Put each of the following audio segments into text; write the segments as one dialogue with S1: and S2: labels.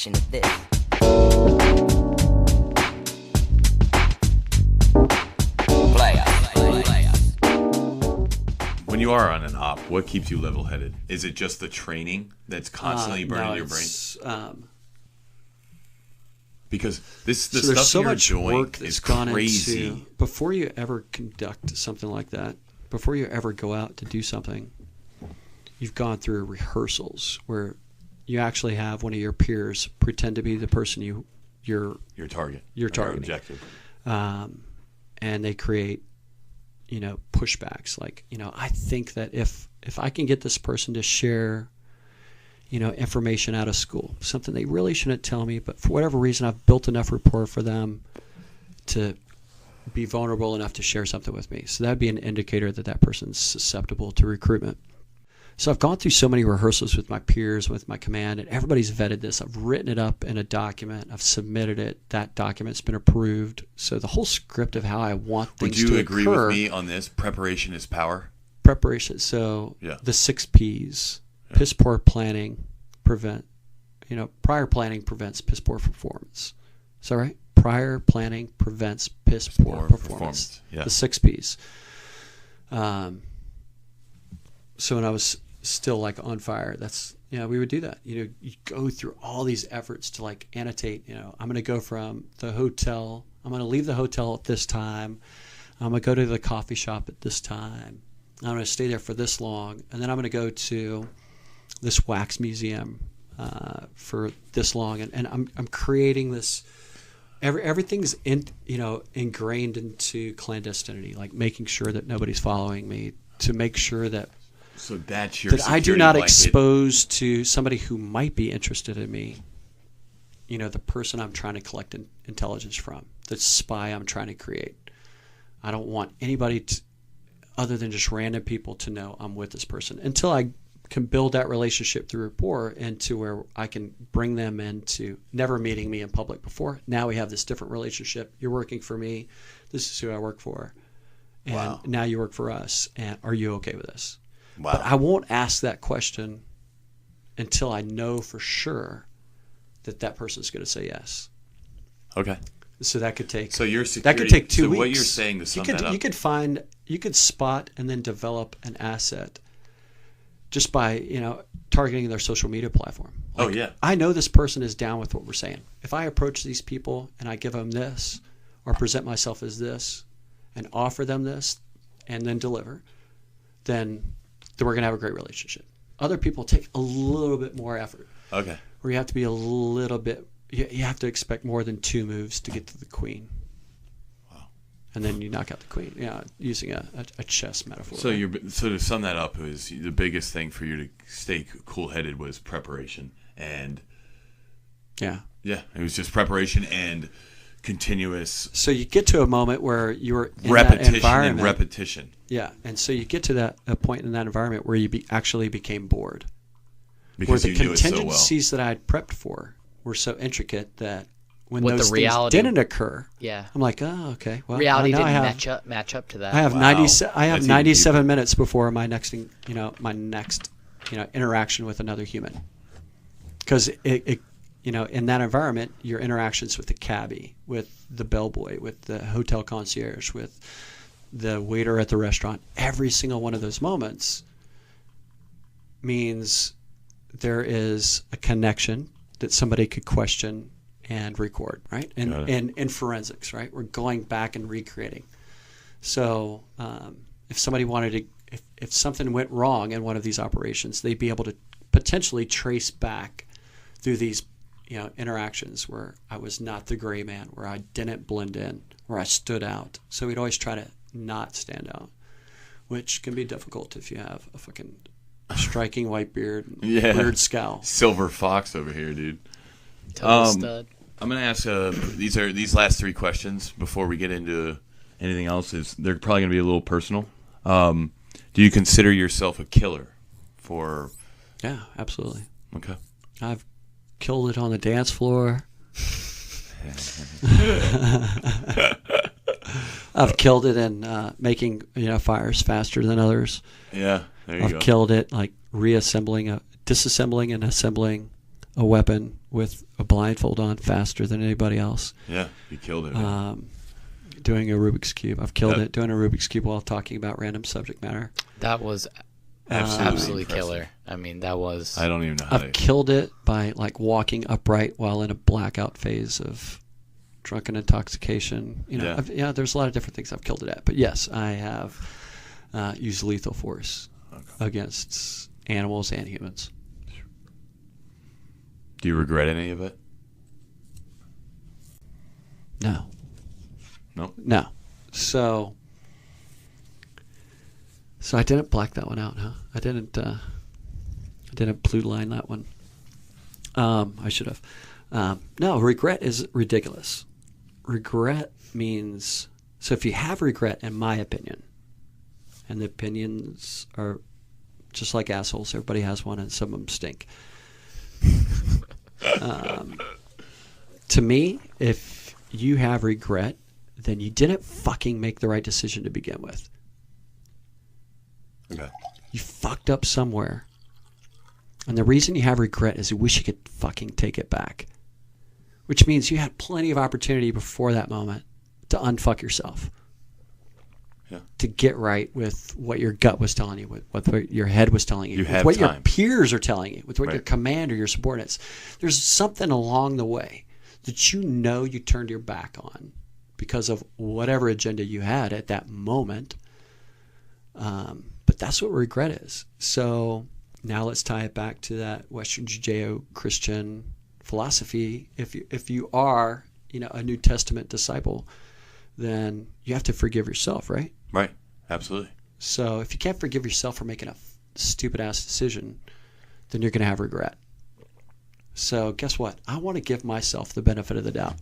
S1: definition of this.
S2: When you are on an op, what keeps you level-headed? Is it just the training that's constantly burning your brain? Because the stuff
S3: there's so
S2: you're
S3: much
S2: doing
S3: work that's
S2: is
S3: gone
S2: crazy.
S3: into before you ever conduct something like that. Before you ever go out to do something, you've gone through rehearsals where you actually have one of your peers pretend to be the person you're
S2: target,
S3: your target
S2: objective,
S3: and they create pushbacks like, I think that if I can get this person to share information out of school, something they really shouldn't tell me, but for whatever reason I've built enough rapport for them to be vulnerable enough to share something with me. So that'd be an indicator that that person's susceptible to recruitment. So I've gone through so many rehearsals with my peers, with my command, and everybody's vetted this. I've written it up in a document. I've submitted it. That document's been approved. So the whole script of how I want things to occur.
S2: Would you agree with me on this? Preparation is power?
S3: Preparation. So the 6 Ps. Yeah. Piss poor planning prior planning prevents piss poor performance. Is that right? Prior planning prevents piss poor performance.
S2: Yeah.
S3: The 6 Ps. So when I was still like on fire, we would do that. You go through all these efforts to like annotate, I'm going to go from the hotel, I'm going to leave the hotel at this time. I'm going to go to the coffee shop at this time. I'm going to stay there for this long. And then I'm going to go to this wax museum for this long. And I'm creating this, everything's ingrained into clandestinity, like making sure that nobody's following me, to make sure that
S2: that's your
S3: that I do not expose to somebody who might be interested in me, the person I'm trying to collect intelligence from, the spy I'm trying to create. I don't want anybody other than just random people to know I'm with this person until I can build that relationship through rapport into where I can bring them into never meeting me in public before. Now we have this different relationship. You're working for me. This is who I work for. And now you work for us. And are you okay with this?
S2: Wow.
S3: But I won't ask that question until I know for sure that person's going to say yes.
S2: Okay.
S3: So that could take.
S2: So your security.
S3: That could take 2 weeks.
S2: So what you're saying to sum that up.
S3: You could spot and then develop an asset just by targeting their social media platform. I know this person is down with what we're saying. If I approach these people and I give them this, or present myself as this, and offer them this, and then deliver, then we're going to have a great relationship. Other people take a little bit more effort.
S2: Okay.
S3: Where you have to be a little bit, you have to expect more than 2 moves to get to the queen.
S2: Wow.
S3: And then you knock out the queen, using a chess metaphor.
S2: So so to sum that up, is the biggest thing for you to stay cool-headed was preparation and... Yeah, it was just preparation and continuous...
S3: So you get to a moment where you're in
S2: repetition
S3: that environment.
S2: and repetition.
S3: Yeah, and so you get to a point in that environment where you actually became bored.
S2: Because
S3: where
S2: you
S3: the
S2: knew it so well.
S3: contingencies that I had prepped for were so intricate that when
S1: What
S3: those
S1: the
S3: things
S1: reality-
S3: didn't occur,
S1: Yeah.
S3: I'm like, oh, okay. Well,
S1: Reality
S3: now
S1: didn't
S3: I have,
S1: match up to that.
S3: I have
S2: Wow.
S3: 97
S2: That's even
S3: minutes before my next interaction with another human. Because in that environment, your interactions with the cabbie, with the bellboy, with the hotel concierge, with the waiter at the restaurant, every single one of those moments means there is a connection that somebody could question and record, right? And in forensics, right? We're going back and recreating. So if somebody wanted to, if something went wrong in one of these operations, they'd be able to potentially trace back through these interactions where I was not the gray man, where I didn't blend in, where I stood out. So we'd always try to not stand out, which can be difficult if you have a fucking striking white beard and weird scowl.
S2: Silver fox over here, dude.
S1: Total stud.
S2: I'm gonna ask these last 3 questions before we get into anything else. They're probably gonna be a little personal. Do you consider yourself a killer?
S3: Yeah, absolutely.
S2: Okay.
S3: I've killed it on the dance floor. I've killed it in making fires faster than others.
S2: Yeah, there you go.
S3: I've killed it like disassembling and assembling a weapon with a blindfold on faster than anybody else.
S2: Yeah, you killed it.
S3: Doing a Rubik's Cube. I've killed it doing a Rubik's Cube while talking about random subject matter.
S1: That was absolutely killer. I mean, that was...
S2: I don't even know how
S3: I've killed it by like walking upright while in a blackout phase of drunken intoxication. You know, there's a lot of different things I've killed it at. But yes, I have used lethal force against animals and humans.
S2: Do you regret any of it?
S3: No.
S2: No.
S3: So I didn't black that one out, huh? I didn't blue line that one. I should have. No, regret is ridiculous. Regret means, so if you have regret, in my opinion, and the opinions are just like assholes, everybody has one and some of them stink. To me, if you have regret, then you didn't fucking make the right decision to begin with.
S2: Okay.
S3: You fucked up somewhere. And the reason you have regret is you wish you could fucking take it back. Which means you had plenty of opportunity before that moment to unfuck yourself.
S2: Yeah.
S3: To get right with what your gut was telling you, with what your head was telling you, with what your peers are telling you, with what your command or your subordinates. There's something along the way that you know you turned your back on because of whatever agenda you had at that moment. But that's what regret is. So now let's tie it back to that Western Judeo-Christian philosophy. If you are, a New Testament disciple, then you have to forgive yourself, right?
S2: Right. Absolutely.
S3: So if you can't forgive yourself for making a stupid ass decision, then you're going to have regret. So guess what? I want to give myself the benefit of the doubt.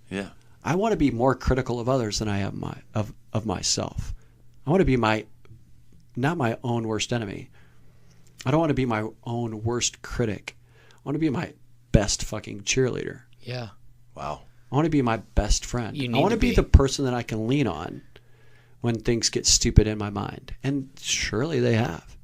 S2: Yeah.
S3: I want to be more critical of others than I am of myself. I want to be not my own worst enemy. I don't want to be my own worst critic. I want to be my best fucking cheerleader.
S1: Yeah.
S2: Wow.
S3: I want to be my best friend.
S1: I
S3: want to be the person that I can lean on when things get stupid in my mind. And surely they have.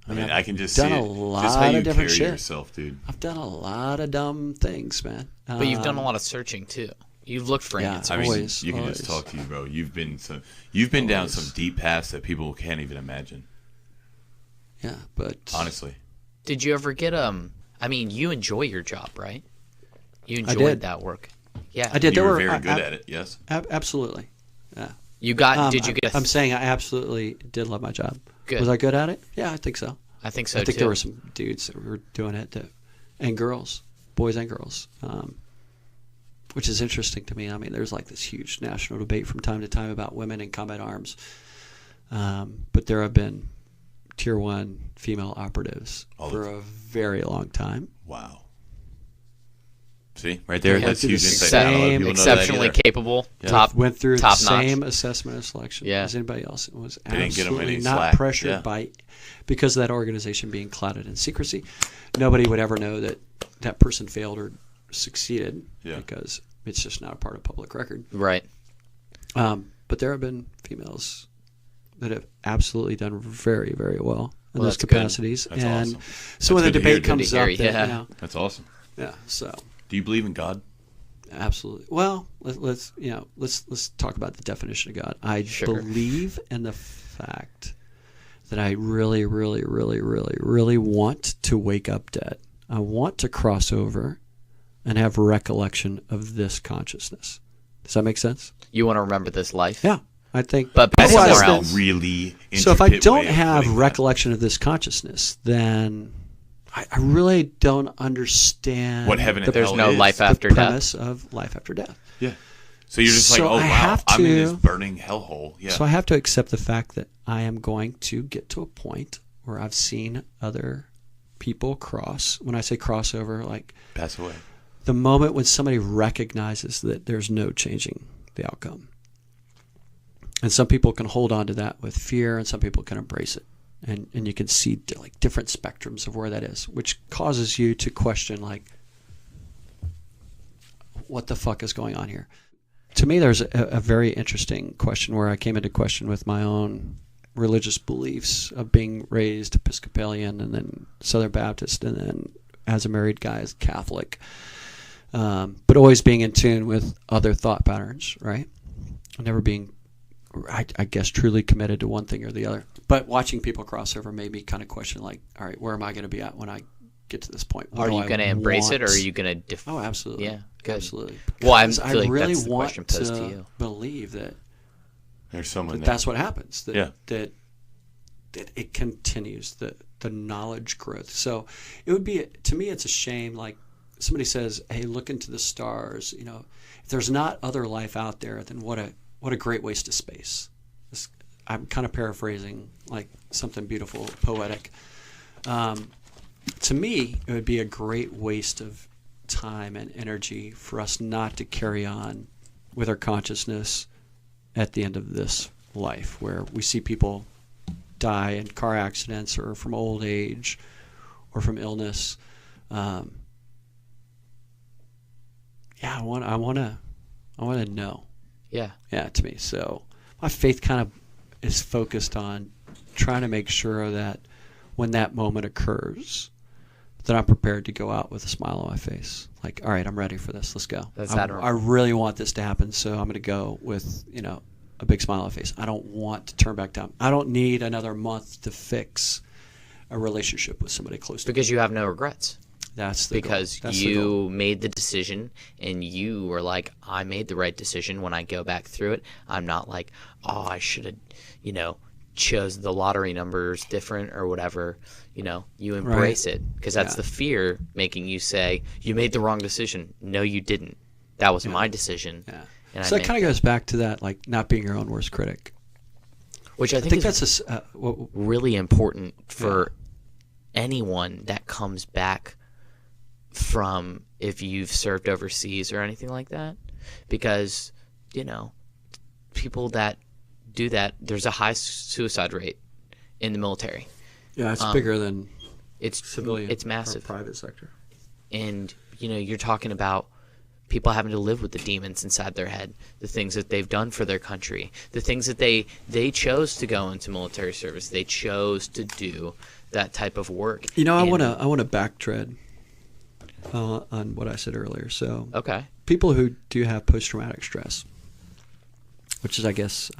S2: I mean, I can just
S3: done
S2: see
S3: a
S2: it.
S3: lot
S2: Just how you
S3: of different
S2: carry
S3: shit.
S2: yourself, dude.
S3: I've done a lot of dumb things, man.
S1: But you've done a lot of searching too. You've looked for answers.
S2: I mean,
S3: always,
S2: you can
S3: always.
S2: just talk to you, bro. You've been down some deep paths that people can't even imagine.
S3: Yeah, but
S2: honestly,
S1: did you ever get I mean, you enjoy your job, right? You enjoyed that work. Yeah,
S3: I did.
S2: You were very good at it. Yes,
S3: absolutely. Yeah.
S1: You got? Did you get?
S3: I'm saying I absolutely did love my job.
S1: Good.
S3: Was I good at it? Yeah, I think so.
S1: I think so.
S3: I think there were some dudes that were doing it, and girls, boys and girls, which is interesting to me. I mean, there's like this huge national debate from time to time about women in combat arms, but there have been Tier 1 female operatives for a very long time.
S2: Wow. See, right there, that's huge
S1: insight. Exceptionally capable,
S3: yeah. Went through
S1: top
S3: the same assessment and selection as anybody else. It was absolutely not pressured by, because of that organization being clouded in secrecy. Nobody would ever know that that person failed or succeeded because it's just not a part of public record.
S1: Right.
S3: But there have been females that have absolutely done very, very well in those capacities.
S2: That's
S3: and
S2: awesome.
S3: So when the debate comes up,
S2: that's awesome.
S3: Yeah. So.
S2: Do you believe in God?
S3: Absolutely. Well, let's talk about the definition of God. I believe in the fact that I really, really, really, really, really want to wake up dead. I want to cross over and have recollection of this consciousness. Does that make sense?
S1: You want to remember this life?
S3: Yeah, I think.
S1: But somewhere else.
S2: Really.
S3: So if I don't have recollection of this consciousness, then I really don't understand
S2: what heaven and
S1: there's
S2: hell
S1: no
S2: is.
S1: Life after
S3: the
S1: death.
S3: premise of life after death.
S2: Yeah. So you're just like, oh wow, I'm in this burning hellhole. Yeah.
S3: So I have to accept the fact that I am going to get to a point where I've seen other people cross. When I say crossover, like
S2: pass away.
S3: The moment when somebody recognizes that there's no changing the outcome. And some people can hold on to that with fear, and some people can embrace it. And you can see like different spectrums of where that is, which causes you to question like, what the fuck is going on here? To me, there's a very interesting question where I came into question with my own religious beliefs of being raised Episcopalian and then Southern Baptist and then as a married guy, as Catholic, but always being in tune with other thought patterns, right? Never being, I guess, truly committed to one thing or the other. But watching people cross over made me kind of question, like, all right, where am I going to be at when I get to this point?
S1: Are you going to embrace it, or are you going to?
S3: Oh, absolutely.
S1: Yeah, good.
S3: Absolutely.
S1: Well, I
S3: really
S1: like that's the
S3: want
S1: question posed to you.
S3: Believe that
S2: there's someone
S3: that's what happens. That,
S2: that
S3: it continues the knowledge growth. So it would be, to me, it's a shame. Like somebody says, "Hey, look into the stars." You know, if there's not other life out there, then what a great waste of space. I'm kind of paraphrasing like something beautiful, poetic. To me, it would be a great waste of time and energy for us not to carry on with our consciousness at the end of this life, where we see people die in car accidents or from old age or from illness. I want to know.
S1: Yeah.
S3: Yeah, to me. So my faith kind of is focused on trying to make sure that when that moment occurs, that I'm prepared to go out with a smile on my face. Like, all right, I'm ready for this. Let's go. I really want this to happen, so I'm going to go with, a big smile on my face. I don't want to turn back down. I don't need another month to fix a relationship with somebody close to me.
S1: Because you have no regrets.
S3: That's the
S1: because
S3: goal.
S1: you made the decision, and you were like, I made the right decision. When I go back through it, I'm not like, oh, I should have, chose the lottery numbers different or whatever. You embrace it, because that's the fear making you say, you made the wrong decision. No, you didn't. That was my decision.
S3: Yeah.
S1: And
S3: so that kind of goes back to that, like, not being your own worst critic.
S1: Which I think
S3: that's
S1: really important for anyone that comes back from, if you've served overseas or anything like that, because people that do that, there's a high suicide rate in the military.
S3: Yeah, it's bigger than civilian.
S1: It's massive.
S3: Or private sector.
S1: And you're talking about people having to live with the demons inside their head, the things that they've done for their country, the things that they chose to go into military service, they chose to do that type of work.
S3: I want to backtread on what I said earlier. So,
S1: okay,
S3: people who do have post-traumatic stress, which is, I guess,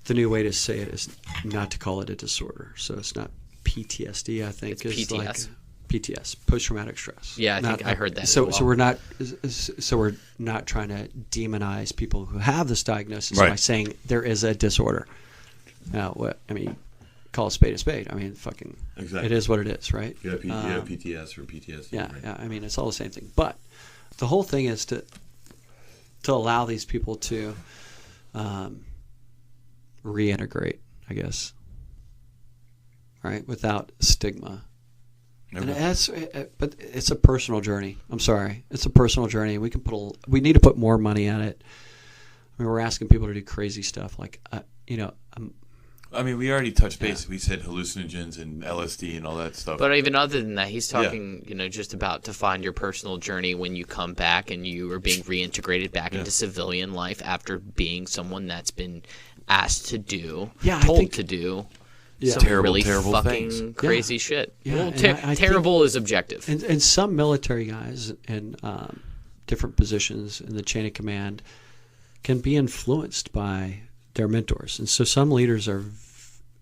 S3: the new way to say it is not to call it a disorder. So it's not PTSD. I think
S1: it's PTS.
S3: Like PTS, post-traumatic stress.
S1: Yeah, I think I heard that.
S3: So we're not trying to demonize people who have this diagnosis by saying there is a disorder. Now, call a spade a spade. Fucking,
S2: exactly.
S3: It is what it is, right?
S2: You have PTS or PTSD.
S3: Yeah, right? Yeah. It's all the same thing. But the whole thing is to allow these people to reintegrate, I guess, right, without stigma. Okay. But it's a personal journey. I'm sorry, it's a personal journey. We need to put more money on it. We're asking people to do crazy stuff, like
S2: we already touched base. Yeah. We said hallucinogens and LSD and all that stuff.
S1: But even other than that, he's talking, just about to find your personal journey when you come back and you are being reintegrated back into civilian life after being someone that's been asked to do, told to do.
S3: Yeah.
S1: Some
S2: terrible
S1: fucking
S2: things.
S1: Crazy shit.
S3: Yeah.
S1: Well, terrible is objective.
S3: And some military guys in different positions in the chain of command can be influenced by their mentors. And so some leaders are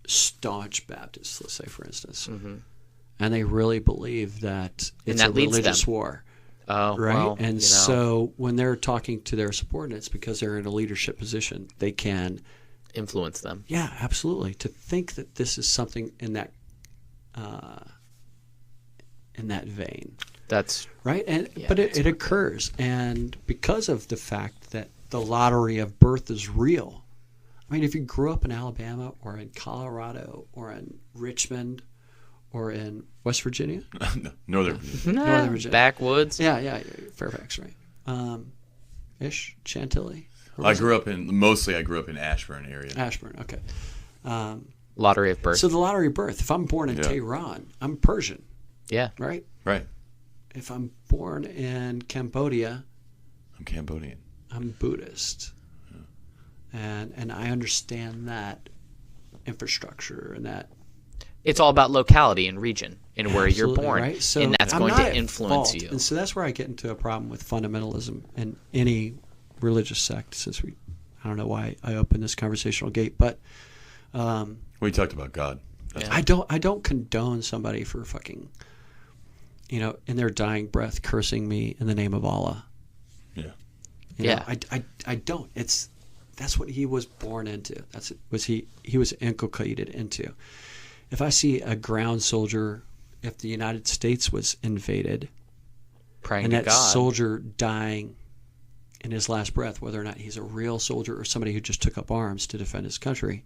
S3: staunch Baptists, let's say, for instance. Mm-hmm. And they really believe that it's a religious war.
S1: Oh,
S3: right?
S1: Well,
S3: and so when they're talking to their subordinates, because they're in a leadership position, they can
S1: influence them.
S3: Yeah, absolutely. To think that this is something in that vein.
S1: That's
S3: right. But it occurs, and because of the fact that the lottery of birth is real. If you grew up in Alabama or in Colorado or in Richmond or in West Virginia,
S2: Northern
S3: Virginia,
S1: backwoods.
S3: Yeah, Fairfax, right? Chantilly.
S2: I grew up in Ashburn area.
S3: Ashburn, okay.
S1: Lottery of birth.
S3: So the lottery of birth. If I'm born in Tehran, I'm Persian.
S1: Yeah.
S3: Right?
S2: Right.
S3: If I'm born in Cambodia,
S2: I'm Cambodian.
S3: I'm Buddhist. Yeah. And I understand that infrastructure and that
S1: It's all about locality and region and where you're
S3: Absolutely,
S1: born,
S3: right? So
S1: and that's
S3: I'm
S1: going
S3: not
S1: to
S3: at
S1: influence
S3: fault.
S1: you.
S3: And so that's where I get into a problem with fundamentalism in any religious sect. Since I don't know why I opened this conversational gate, but
S2: we talked about God.
S3: I don't condone somebody for fucking, in their dying breath cursing me in the name of Allah.
S2: Yeah.
S3: I don't. That's what he was born into. He was inculcated into. If I see a ground soldier, if the United States was invaded,
S1: Praying
S3: and
S1: to
S3: that
S1: God.
S3: soldier dying in his last breath, whether or not he's a real soldier or somebody who just took up arms to defend his country,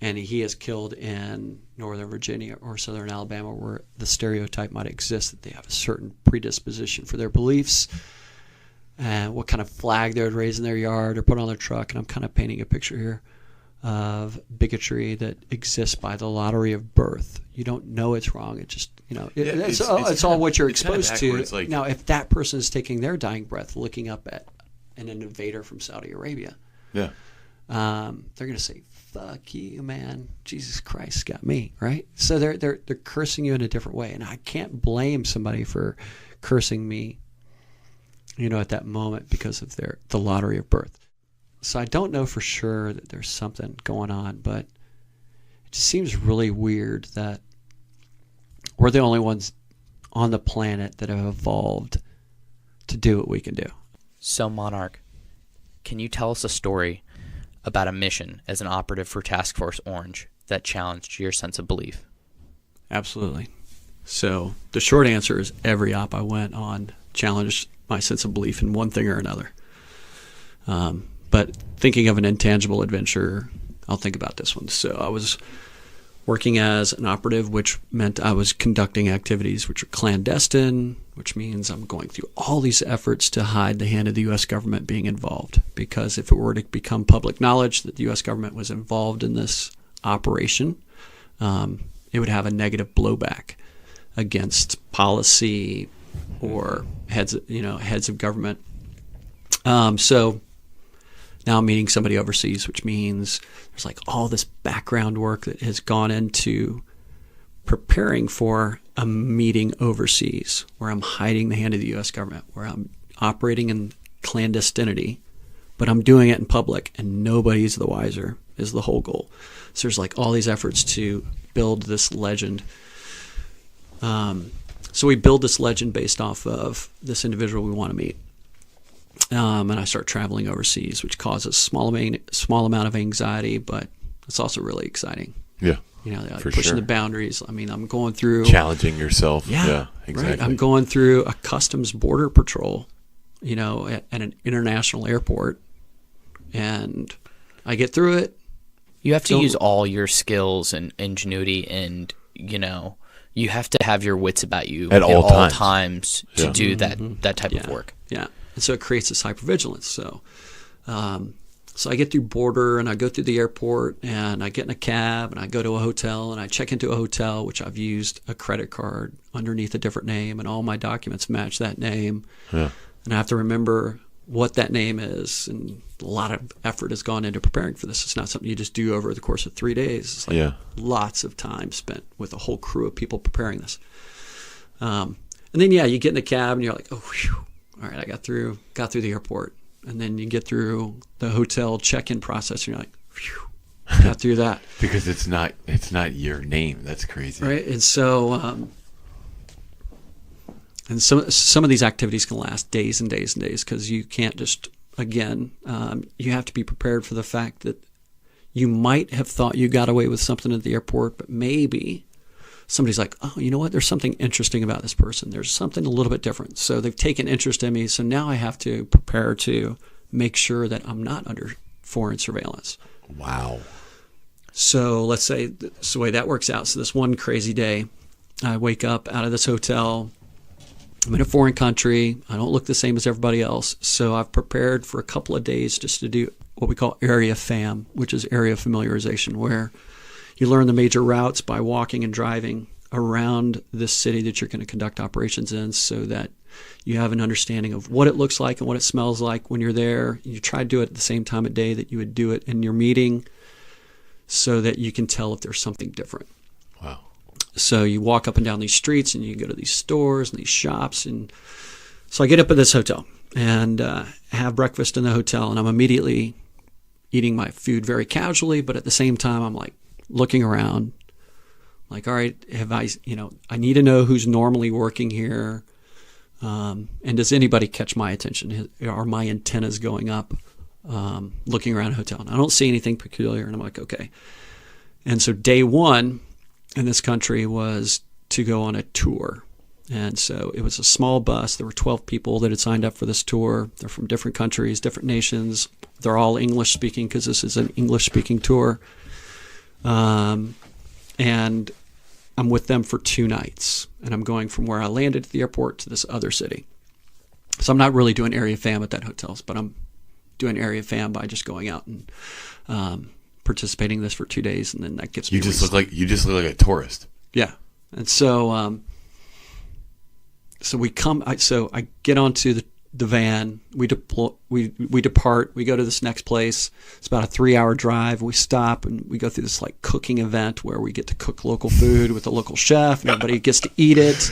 S3: and he is killed in Northern Virginia or Southern Alabama, where the stereotype might exist that they have a certain predisposition for their beliefs and what kind of flag they would raise in their yard or put on their truck. And I'm kind of painting a picture here of bigotry that exists by the lottery of birth. You don't know it's wrong. It just, it's all what you're exposed to.
S2: Like,
S3: now, if that person is taking their dying breath looking up at an invader from Saudi Arabia,
S2: yeah,
S3: they're going to say, "Fuck you, man! Jesus Christ got me!" Right? So they're cursing you in a different way, and I can't blame somebody for cursing me, at that moment because of the lottery of birth. So I don't know for sure that there's something going on, but it just seems really weird that we're the only ones on the planet that have evolved to do what we can do.
S1: So, Monarch, can you tell us a story about a mission as an operative for Task Force Orange that challenged your sense of belief?
S3: Absolutely. So the short answer is every op I went on challenged my sense of belief in one thing or another. But thinking of an intangible adventure, I'll think about this one. So I was working as an operative, which meant I was conducting activities which are clandestine, which means I'm going through all these efforts to hide the hand of the U.S. government being involved. Because if it were to become public knowledge that the U.S. government was involved in this operation, it would have a negative blowback against policy or heads of government. So now I'm meeting somebody overseas, which means there's like all this background work that has gone into preparing for a meeting overseas where I'm hiding the hand of the U.S. government, where I'm operating in clandestinity, but I'm doing it in public and nobody's the wiser is the whole goal. So there's like all these efforts to build this legend. So we build this legend based off of this individual we want to meet. And I start traveling overseas, which causes small amount of anxiety, but it's also really exciting.
S2: Yeah.
S3: Like
S2: for
S3: pushing
S2: sure.
S3: the boundaries. I mean, I'm going through
S2: challenging yourself.
S3: Yeah,
S2: exactly.
S3: Right. I'm going through a customs border patrol, at an international airport, and I get through it.
S1: You have to use all your skills and ingenuity, and you have to have your wits about you
S2: at all
S1: times to do that type of work.
S3: Yeah. And so it creates this hypervigilance. So I get through border and I go through the airport and I get in a cab and I go to a hotel and I check into a hotel, which I've used a credit card underneath a different name, and all my documents match that name.
S2: Yeah.
S3: And I have to remember what that name is, and a lot of effort has gone into preparing for this. It's not something you just do over the course of 3 days. It's like lots of time spent with a whole crew of people preparing this. And then you get in the cab and you're like, oh, whew. All right, I got through the airport. And then you get through the hotel check-in process and you're like, phew, got through that.
S2: Because it's not your name. That's crazy.
S3: Right. And so and some of these activities can last days and days and days, because you can't just, again, you have to be prepared for the fact that you might have thought you got away with something at the airport, but maybe somebody's like, oh, you know what? There's something interesting about this person. There's something a little bit different. So they've taken interest in me. So now I have to prepare to make sure that I'm not under foreign surveillance.
S2: Wow.
S3: So let's say that's the way that works out. So this one crazy day, I wake up out of this hotel. I'm in a foreign country. I don't look the same as everybody else. So I've prepared for a couple of days just to do what we call area fam, which is area familiarization, where you learn the major routes by walking and driving around this city that you're going to conduct operations in, so that you have an understanding of what it looks like and what it smells like when you're there. You try to do it at the same time of day that you would do it in your meeting, so that you can tell if there's something different. So you walk up and down these streets, and you go to these stores and these shops. And so I get up at this hotel and have breakfast in the hotel, and I'm immediately eating my food very casually, but at the same time, I'm like looking around, like, all right, I need to know who's normally working here. And does anybody catch my attention? Are my antennas going up, looking around a hotel? And I don't see anything peculiar, and I'm like, okay. And so day one in this country was to go on a tour. And so it was a small bus. There were 12 people that had signed up for this tour. They're from different countries, different nations. They're all English speaking because this is an English speaking tour. And I'm with them for 2 nights. And I'm going from where I landed at the airport to this other city. So I'm not really doing area fam at that hotel, but I'm doing area fam by just going out and participating in this for 2 days, and then that gets me.
S2: You just look like a tourist.
S3: Yeah, and so we come. I get onto the van. We depart. We go to this next place. It's about a 3-hour drive. We stop and we go through this like cooking event where we get to cook local food with the local chef, and everybody gets to eat it.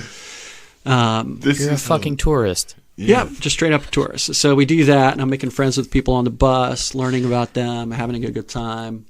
S1: You're a fucking tourist.
S3: Yeah, just straight up a tourist. So we do that, and I'm making friends with people on the bus, learning about them, having a good time,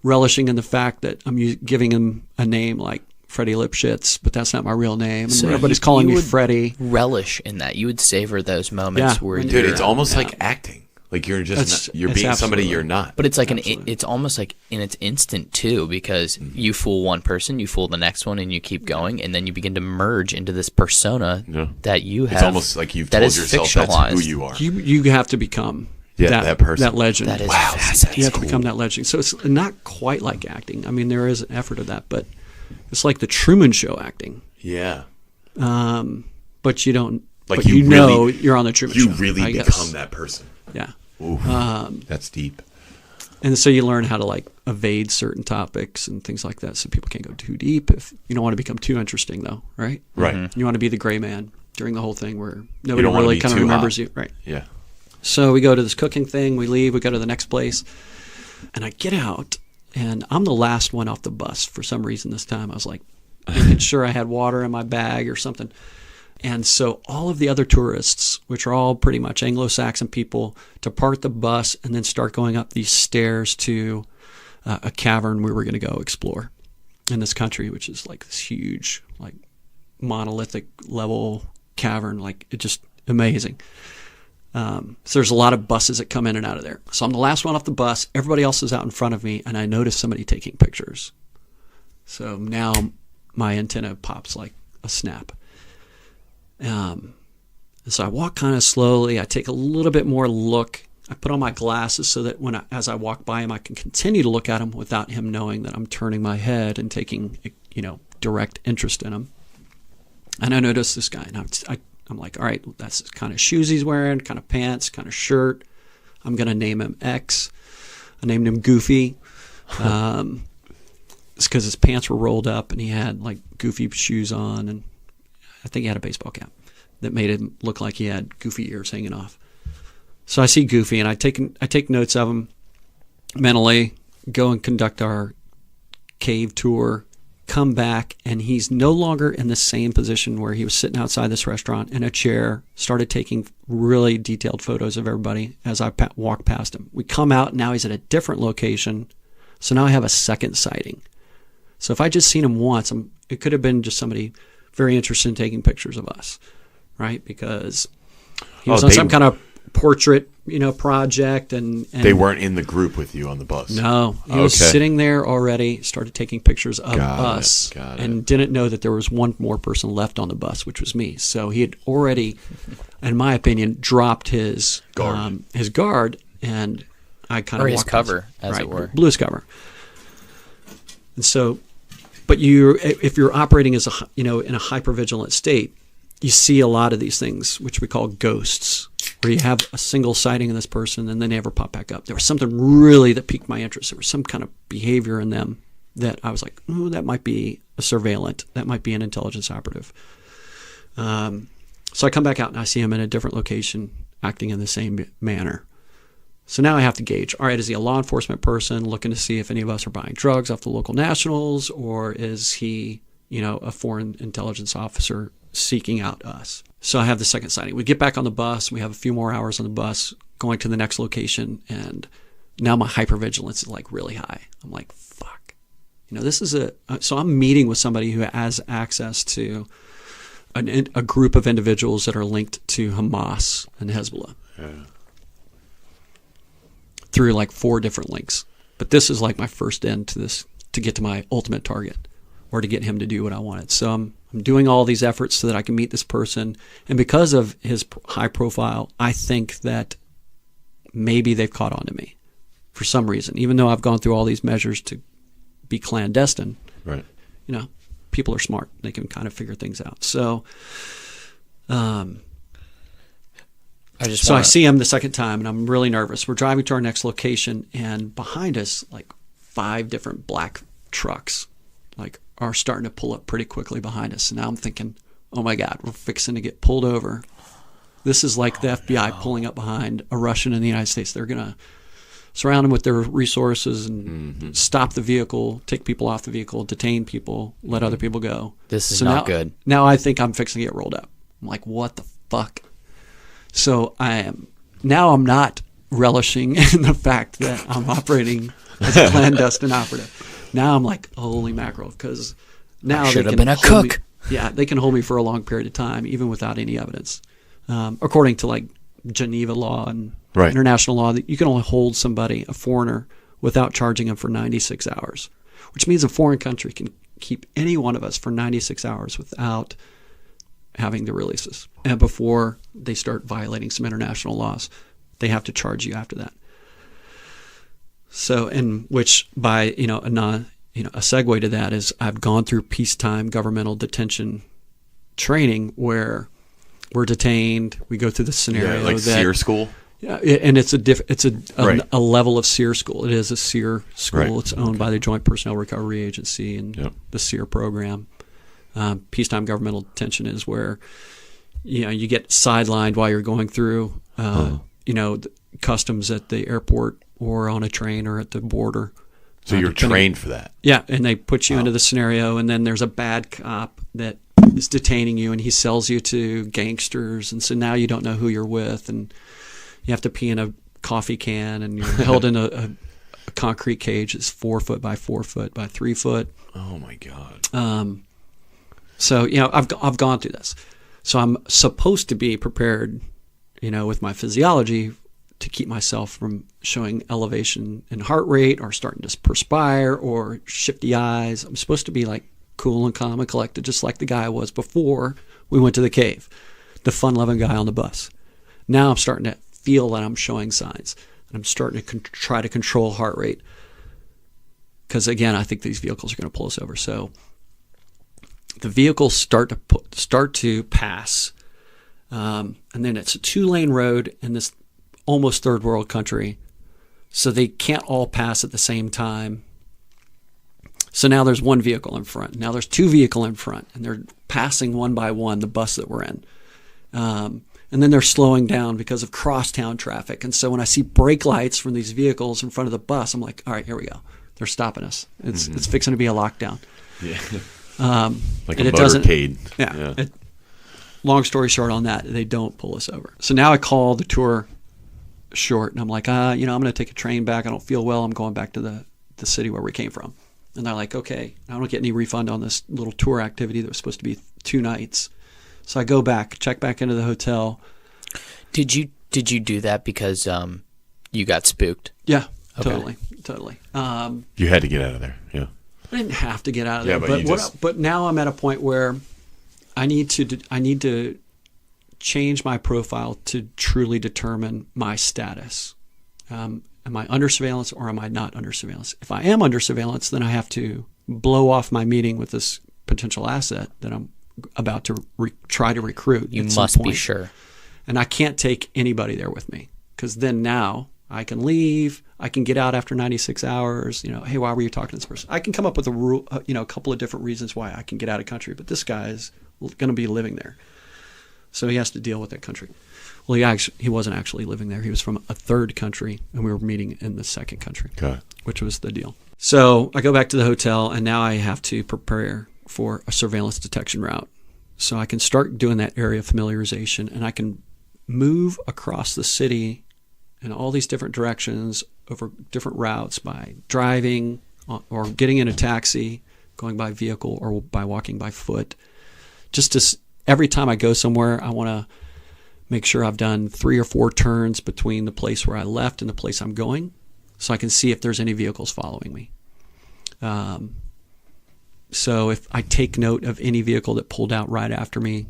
S3: relishing in the fact that I'm giving them a name like Freddie Lipschitz, but that's not my real name.
S1: So
S3: everybody's calling me Freddie.
S1: Relish in that. You would savor those moments where
S2: dude, it's almost like acting. Like you're just you're being somebody you're not.
S1: But it's like it's almost like in its instant too, because you fool one person, you fool the next one, and you keep going, and then you begin to merge into this persona that you have.
S2: It's almost like you've told yourself that's who you are.
S3: You have to become
S2: that person,
S3: that legend.
S1: That is fascinating.
S3: You have to become that legend. So it's not quite like acting. I mean, there is an effort of that, but it's like the Truman Show acting.
S2: Yeah.
S3: But you don't.
S2: Like
S3: but you're on the Truman Show.
S2: You really become that person.
S3: Yeah.
S2: Oof, that's deep.
S3: And so you learn how to like evade certain topics and things like that, so people can't go too deep. If you don't want to become too interesting, though, right?
S2: Right.
S3: You want to be the gray man during the whole thing, where nobody really kind of remembers you, right?
S2: Yeah.
S3: So we go to this cooking thing. We leave. We go to the next place, and I get out, and I'm the last one off the bus for some reason. This time, I was like making sure I had water in my bag or something. And so all of the other tourists, which are all pretty much Anglo-Saxon people, depart the bus and then start going up these stairs to a cavern we were going to go explore in this country, which is like this huge, like monolithic level cavern. Like it's just amazing. So there's a lot of buses that come in and out of there. So I'm the last one off the bus. Everybody else is out in front of me, and I notice somebody taking pictures. So now my antenna pops like a snap. And so I walk kind of slowly. I take a little bit more look. I put on my glasses so that as I walk by him, I can continue to look at him without him knowing that I'm turning my head and taking, direct interest in him. And I notice this guy, and I'm like, all right, that's the kind of shoes he's wearing, kind of pants, kind of shirt. I'm going to name him X. I named him Goofy. It's because his pants were rolled up and he had like goofy shoes on, and I think he had a baseball cap that made him look like he had goofy ears hanging off. So I see Goofy, and I take notes of him mentally, go and conduct our cave tour, come back, and he's no longer in the same position where he was sitting outside this restaurant in a chair, started taking really detailed photos of everybody as I walked past him. We come out, now he's at a different location, so now I have a second sighting. So if I just seen him once, it could have been just somebody very interested in taking pictures of us, right? Because he was on some kind of portrait, project, and
S2: they weren't in the group with you on the bus.
S3: No, he was sitting there already, started taking pictures of us, and didn't know that there was one more person left on the bus, which was me. So he had already, in my opinion, dropped his guard, and I kind of
S1: his cover, as it were,
S3: blew his cover. And so. But if you're operating as in a hypervigilant state, you see a lot of these things, which we call ghosts, where you have a single sighting of this person and then they never pop back up. There was something really that piqued my interest. There was some kind of behavior in them that I was like, oh, that might be a surveillant. That might be an intelligence operative. So I come back out and I see him in a different location acting in the same manner. So now I have to gauge, all right, is he a law enforcement person looking to see if any of us are buying drugs off the local nationals, or is he a foreign intelligence officer seeking out us. So I have the second sighting. We get back on the bus. We have a few more hours on the bus going to the next location. And now my hypervigilance is like really high. I'm like, fuck. This is so I'm meeting with somebody who has access to a group of individuals that are linked to Hamas and Hezbollah. Yeah. Through like 4 different links. But this is like my first end to this, to get to my ultimate target, or to get him to do what I wanted. So I'm doing all these efforts so that I can meet this person. And because of his high profile, I think that maybe they've caught on to me for some reason, even though I've gone through all these measures to be clandestine.
S2: Right.
S3: People are smart. They can kind of figure things out. So, I see him the second time, and I'm really nervous. We're driving to our next location, and behind us, like 5 different black trucks, like are starting to pull up pretty quickly behind us. And now I'm thinking, oh my God, we're fixing to get pulled over. This is like the FBI pulling up behind a Russian in the United States. They're going to surround them with their resources and stop the vehicle, take people off the vehicle, detain people, let other people go.
S1: This is not good.
S3: Now I think I'm fixing to get rolled up. I'm like, what the fuck? So I'm not relishing in the fact that I'm operating as a clandestine operative. Now I'm like, holy mackerel, because now
S1: I should have been a cook.
S3: They can hold me for a long period of time, even without any evidence. According to like Geneva law and international law, that you can only hold somebody, a foreigner, without charging them for 96 hours, which means a foreign country can keep any one of us for 96 hours without having the releases. And before they start violating some international laws, they have to charge you after that. So, in which by, a segue to that is I've gone through peacetime governmental detention training where we're detained. We go through the scenario
S2: like SEER school.
S3: Yeah, and it's a level of SEER school. It is a SEER school. Right. It's owned by the Joint Personnel Recovery Agency and the SEER program. Peacetime governmental detention is where you get sidelined while you're going through customs at the airport or on a train or at the border.
S2: So you're trained for that.
S3: Yeah, and they put you into the scenario, and then there's a bad cop that is detaining you, and he sells you to gangsters, and so now you don't know who you're with, and you have to pee in a coffee can, and you're held in a concrete cage that's 4 foot by 4 foot by 3 foot.
S2: Oh my God.
S3: So I've gone through this, so I'm supposed to be prepared, with my physiology to keep myself from showing elevation in heart rate or starting to perspire or shifty eyes. I'm supposed to be like cool and calm and collected, just like the guy I was before we went to the cave, the fun-loving guy on the bus. Now I'm starting to feel that I'm showing signs, and I'm starting to try to control heart rate because, again, I think these vehicles are going to pull us over. So the vehicles start to pass, and then it's a 2-lane road in this almost third world country, so they can't all pass at the same time. So now there's one vehicle in front. Now there's 2 vehicles in front, and they're passing one by one the bus that we're in. And then they're slowing down because of crosstown traffic. And so when I see brake lights from these vehicles in front of the bus, I'm like, all right, here we go. They're stopping us. It's fixing to be a lockdown.
S2: Yeah. Like
S3: and
S2: a motorcade.
S3: Yeah. Long story short on that, they don't pull us over. So now I call the tour short, and I'm like, I'm going to take a train back. I don't feel well. I'm going back to the city where we came from. And they're like, okay, I don't get any refund on this little tour activity that was supposed to be 2 nights. So I go back, check back into the hotel.
S1: Did you do that because you got spooked?
S3: Yeah, okay. Totally.
S2: You had to get out of there. Yeah.
S3: I didn't have to get out of there,
S2: but
S3: but now I'm at a point where I need to change my profile to truly determine my status. Am I under surveillance or am I not under surveillance? If I am under surveillance, then I have to blow off my meeting with this potential asset that I'm about to try to recruit.
S1: You must be sure.
S3: And I can't take anybody there with me, because then now I can leave. I can get out after 96 hours. Hey, why were you talking to this person? I can come up with a couple of different reasons why I can get out of country, but this guy is going to be living there. So he has to deal with that country. Well, he wasn't actually living there. He was from a third country, and we were meeting in the second country,
S2: okay,
S3: which was the deal. So I go back to the hotel, and now I have to prepare for a surveillance detection route. So I can start doing that area familiarization, and I can move across the city in all these different directions over different routes by driving or getting in a taxi, going by vehicle, or by walking by foot. Every time I go somewhere, I want to make sure I've done 3 or 4 turns between the place where I left and the place I'm going, so I can see if there's any vehicles following me. So if I take note of any vehicle that pulled out right after me,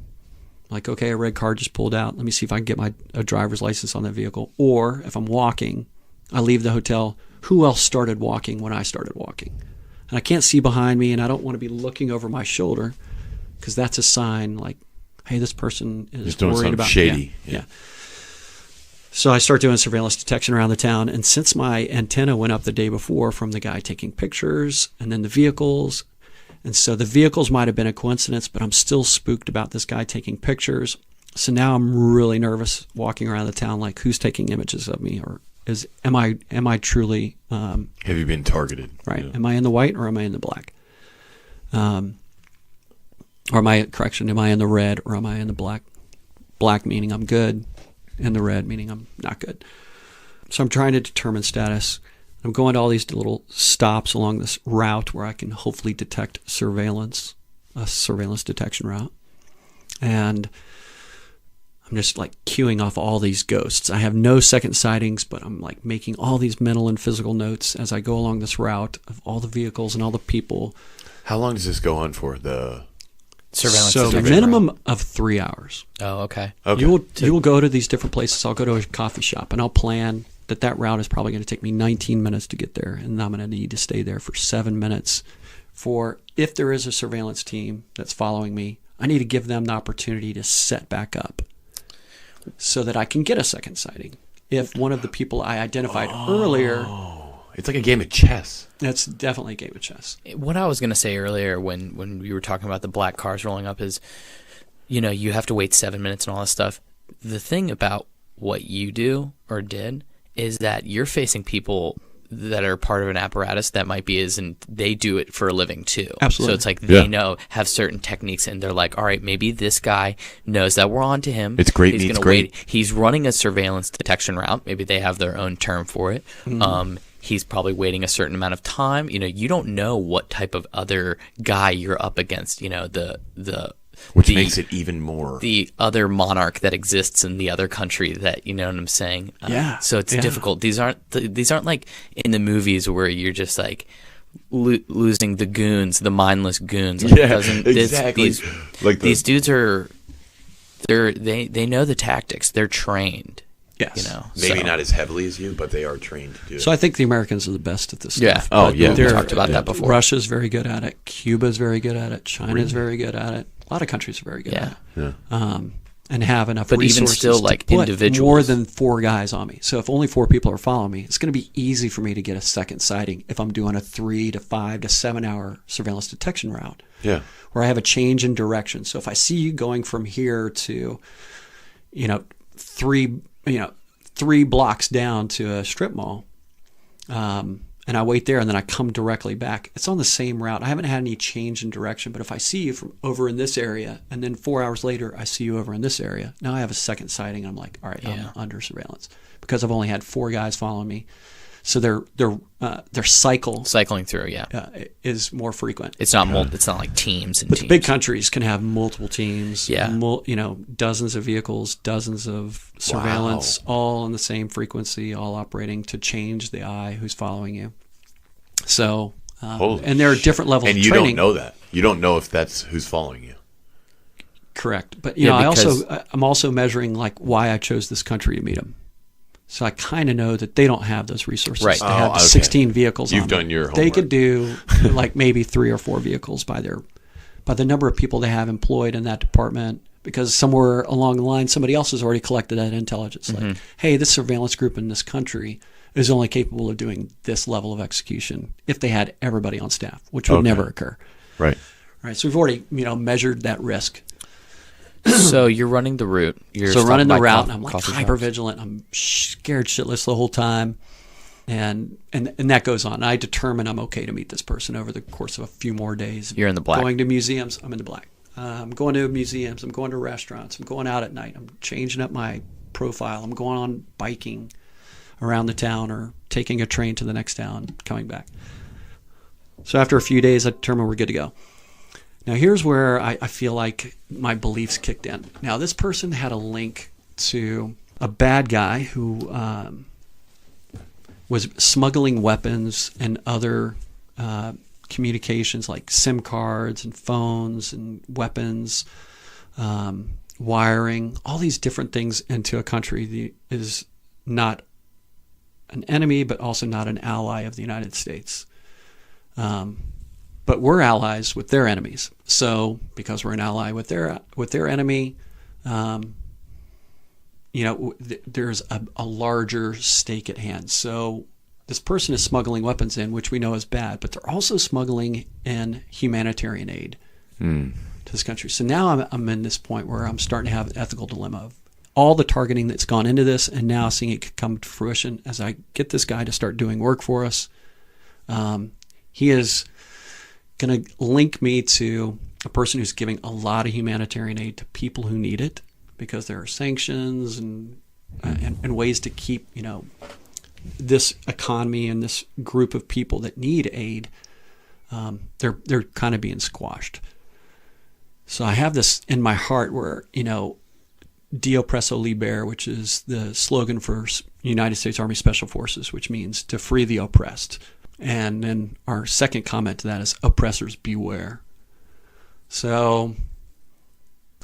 S3: like, okay, a red car just pulled out, let me see if I can get a driver's license on that vehicle. Or if I'm walking, I leave the hotel, who else started walking when I started walking? And I can't see behind me, and I don't want to be looking over my shoulder, because that's a sign like, hey, this person is
S2: doing
S3: worried about
S2: shady.
S3: Yeah. So I start doing surveillance detection around the town, and since my antenna went up the day before from the guy taking pictures and then the vehicles, and so the vehicles might have been a coincidence, but I'm still spooked about this guy taking pictures. So now I'm really nervous walking around the town, like, who's taking images of me, or am I truly
S2: have you been targeted?
S3: Right.
S2: Yeah.
S3: Am I in the white or am I in the black? Or am I in the red or am I in the black? Black meaning I'm good, and the red meaning I'm not good. So I'm trying to determine status. I'm going to all these little stops along this route where I can hopefully detect a surveillance detection route. And I'm just like queuing off all these ghosts. I have no second sightings, but I'm like making all these mental and physical notes as I go along this route of all the vehicles and all the people.
S2: How long does this go on for? The
S1: Surveillance.
S3: So
S1: detection
S3: minimum
S1: route.
S3: of 3 hours.
S1: Oh, okay.
S2: Okay.
S3: You will go to these different places. I'll go to a coffee shop, and I'll plan that route is probably going to take me 19 minutes to get there, and I'm going to need to stay there for 7 minutes. For if there is a surveillance team that's following me, I need to give them the opportunity to set back up so that I can get a second sighting. If one of the people I identified earlier...
S2: It's like a game of chess.
S3: That's definitely a game of chess.
S1: What I was going to say earlier when we were talking about the black cars rolling up is, you have to wait 7 minutes and all this stuff. The thing about what you do or did is that you're facing people that are part of an apparatus that might be they do it for a living too.
S3: Absolutely.
S1: So it's like they have certain techniques, and they're like, all right, maybe this guy knows that we're on to him.
S2: It's great.
S1: He's
S2: It's
S1: going to
S2: great.
S1: wait. He's running a surveillance detection route. Maybe they have their own term for it.
S3: Mm-hmm.
S1: He's probably waiting a certain amount of time. You don't know what type of other guy you're up against.
S2: Which makes it even more.
S1: The other monarch that exists in the other country that, you know what I'm saying?
S3: Yeah.
S1: So it's difficult. These aren't like in the movies where you're just like losing the goons, the mindless goons. Like,
S2: exactly.
S1: These dudes they know the tactics. They're trained.
S3: Yes.
S2: Maybe not as heavily as you, but they are trained to do it.
S3: So I think the Americans are the best at this
S1: Yeah.
S3: stuff.
S2: Oh, yeah.
S1: We talked about that before.
S3: Russia's very good at it. Cuba's very good at it. China's very good at it. A lot of countries are very good at it.
S2: Yeah.
S3: And have enough
S1: But even
S3: resources
S1: still,
S3: to
S1: like,
S3: put
S1: individuals.
S3: more than 4 guys on me. So if only 4 people are following me, it's going to be easy for me to get a second sighting if I'm doing a 3 to 5 to 7 hour surveillance detection route.
S2: Yeah.
S3: Where I have a change in direction. So if I see you going from here to, 3 blocks down to a strip mall, and I wait there, and then I come directly back. It's on the same route. I haven't had any change in direction, but if I see you from over in this area, and then 4 hours later I see you over in this area, now I have a second sighting, and I'm like, all right, I'm under surveillance because I've only had 4 guys following me. So their
S1: cycling through,
S3: is more frequent.
S1: It's not it's not like teams and
S3: But
S1: teams.
S3: big countries can have multiple teams,
S1: Yeah.
S3: Dozens of vehicles, dozens of surveillance, all on the same frequency, all operating to change the eye who's following you. So, and there are different levels of
S2: training. And you don't know that. You don't know if that's who's following you.
S3: Correct. But,
S1: because
S3: I'm also measuring like why I chose this country to meet them. So I kind of know that they don't have those resources
S1: Right.
S3: to have
S2: okay.
S3: 16 vehicles.
S2: You've done your
S3: They
S2: homework.
S3: could do like maybe 3 or 4 vehicles by the number of people they have employed in that department, because somewhere along the line somebody else has already collected that intelligence. Like, hey, this surveillance group in this country is only capable of doing this level of execution if they had everybody on staff, which would never occur.
S2: Right.
S3: Right. So we've already measured that risk.
S1: So you're running the route.
S3: So running the route, and I'm like hyper vigilant. I'm scared shitless the whole time. And that goes on. I determine I'm okay to meet this person over the course of a few more days.
S1: You're in the black.
S3: Going to museums, I'm in the black. I'm going to museums, I'm going to restaurants, I'm going out at night, I'm changing up my profile, I'm going on biking around the town or taking a train to the next town, coming back. So after a few days, I determine we're good to go. Now here's where I feel like my beliefs kicked in. Now this person had a link to a bad guy who was smuggling weapons and other communications like SIM cards and phones and weapons, wiring, all these different things into a country that is not an enemy but also not an ally of the United States. But we're allies with their enemies. So because we're an ally with their enemy, there's a larger stake at hand. So this person is smuggling weapons in, which we know is bad, but they're also smuggling in humanitarian aid to this country. So now I'm in this point where I'm starting to have an ethical dilemma of all the targeting that's gone into this, and now seeing it come to fruition as I get this guy to start doing work for us. He is going to link me to a person who's giving a lot of humanitarian aid to people who need it, because there are sanctions and ways to keep this economy and this group of people that need aid. They're kind of being squashed. So I have this in my heart where De Oppresso Liber, which is the slogan for United States Army Special Forces, which means to free the oppressed. And then our second comment to that is oppressors beware. So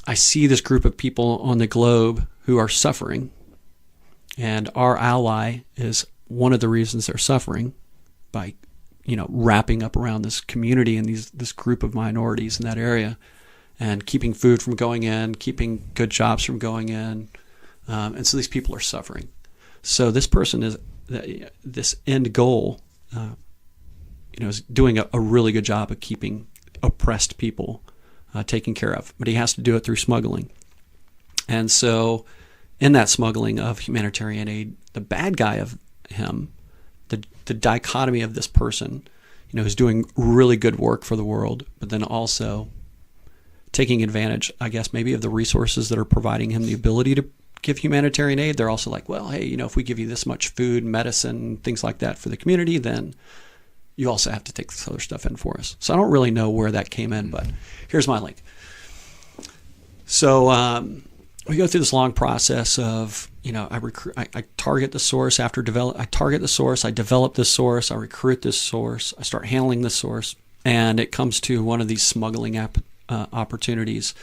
S3: I see this group of people on the globe who are suffering, and our ally is one of the reasons they're suffering by, wrapping up around this community and this group of minorities in that area, and keeping food from going in, keeping good jobs from going in, and so these people are suffering. So this person is this end goal, is doing a really good job of keeping oppressed people taken care of, but he has to do it through smuggling. And so in that smuggling of humanitarian aid, the bad guy of him, the dichotomy of this person, who's doing really good work for the world, but then also taking advantage, I guess, maybe of the resources that are providing him the ability to give humanitarian aid. They're also like, well, hey, if we give you this much food, medicine, things like that for the community, then you also have to take this other stuff in for us. So I don't really know where that came in, but here's my link. So we go through this long process of, I target the source I develop this source, I recruit this source, I start handling this source, and it comes to one of these smuggling opportunities,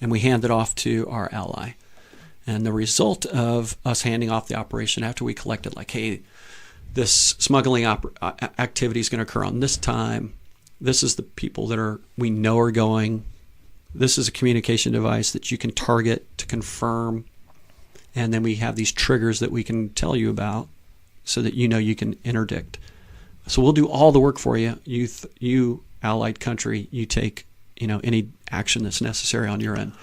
S3: and we hand it off to our ally. And the result of us handing off the operation after we collect it, like, hey, this smuggling activity is going to occur on this time. This is the people that we know are going. This is a communication device that you can target to confirm. And then we have these triggers that we can tell you about so that you can interdict. So we'll do all the work for you. You allied country, you take any action that's necessary on your end.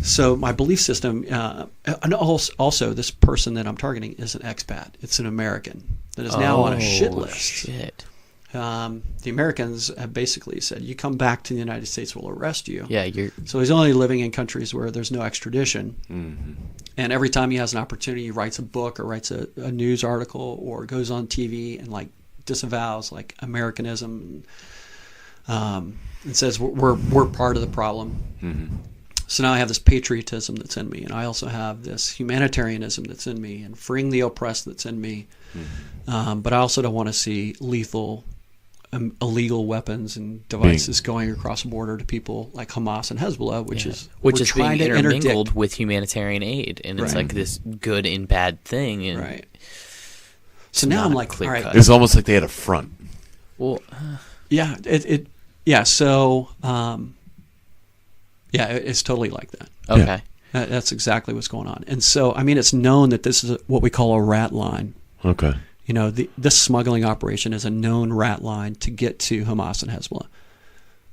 S3: So my belief system, and also this person that I'm targeting is an expat. It's an American that is now on a shit list.
S1: Shit.
S3: The Americans have basically said, you come back to the United States, we'll arrest you.
S1: Yeah,
S3: So he's only living in countries where there's no extradition. Mm-hmm. And every time he has an opportunity, he writes a book or writes a news article or goes on TV and disavows Americanism and says we're part of the problem. Mm-hmm. So now I have this patriotism that's in me, and I also have this humanitarianism that's in me, and freeing the oppressed that's in me. Mm-hmm. But I also don't want to see lethal, illegal weapons and devices going across the border to people like Hamas and Hezbollah, which is
S1: being intermingled with humanitarian aid, and it's like this good and bad thing. And
S3: right. So now I'm like, all right,
S2: it's almost like they had a front.
S1: Well,
S3: yeah, So. Yeah, it's totally like that.
S1: Okay.
S3: Yeah. That's exactly what's going on. And so, it's known that this is what we call a rat line.
S2: Okay.
S3: This smuggling operation is a known rat line to get to Hamas and Hezbollah.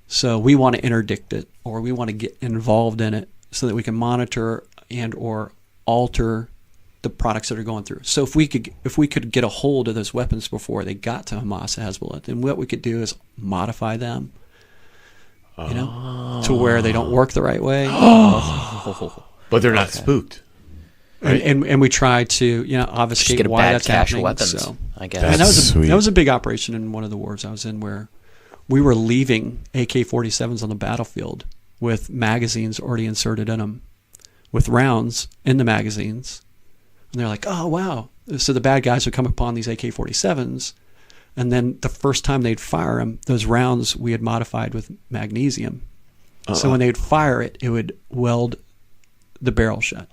S3: So we want to interdict it, or we want to get involved in it so that we can monitor and or alter the products that are going through. So if we could get a hold of those weapons before they got to Hamas and Hezbollah, then what we could do is modify them, to where they don't work the right way.
S4: But they're not spooked.
S3: Right? And we try to obfuscate
S1: get a
S3: why
S1: bad
S3: that's
S1: cache
S3: happening.
S1: of weapons,
S3: So.
S1: I guess.
S3: And
S2: Sweet.
S3: that was a big operation in one of the wars I was in, where we were leaving AK-47s on the battlefield with magazines already inserted in them, with rounds in the magazines. And they're like, oh, wow. So the bad guys would come upon these AK-47s, and then the first time they'd fire them, those rounds we had modified with magnesium. So when they'd fire it, it would weld the barrel shut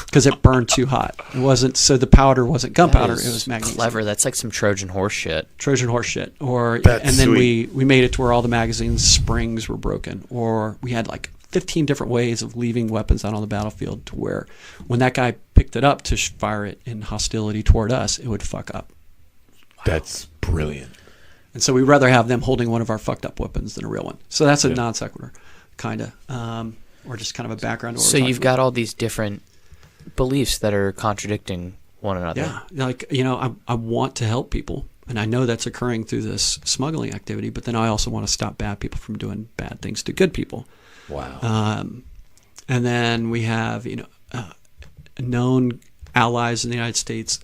S3: because it burned too hot. It wasn't, so the powder wasn't gunpowder, it was magnesium.
S1: Clever. That's like some Trojan horse shit.
S3: Trojan horse shit. And
S4: That's
S3: then
S4: sweet.
S3: we made it to where all the magazines springs were broken, or we had like 15 different ways of leaving weapons out on the battlefield, to where when that guy picked it up to fire it in hostility toward us, it would fuck up.
S4: That's brilliant.
S3: And so we'd rather have them holding one of our fucked up weapons than a real one. So that's a non sequitur, kind of, or just kind of a background.
S1: So you've got all these different beliefs that are contradicting one another.
S3: Yeah, like I want to help people, and I know that's occurring through this smuggling activity. But then I also want to stop bad people from doing bad things to good people.
S4: Wow.
S3: And then we have known allies in the United States,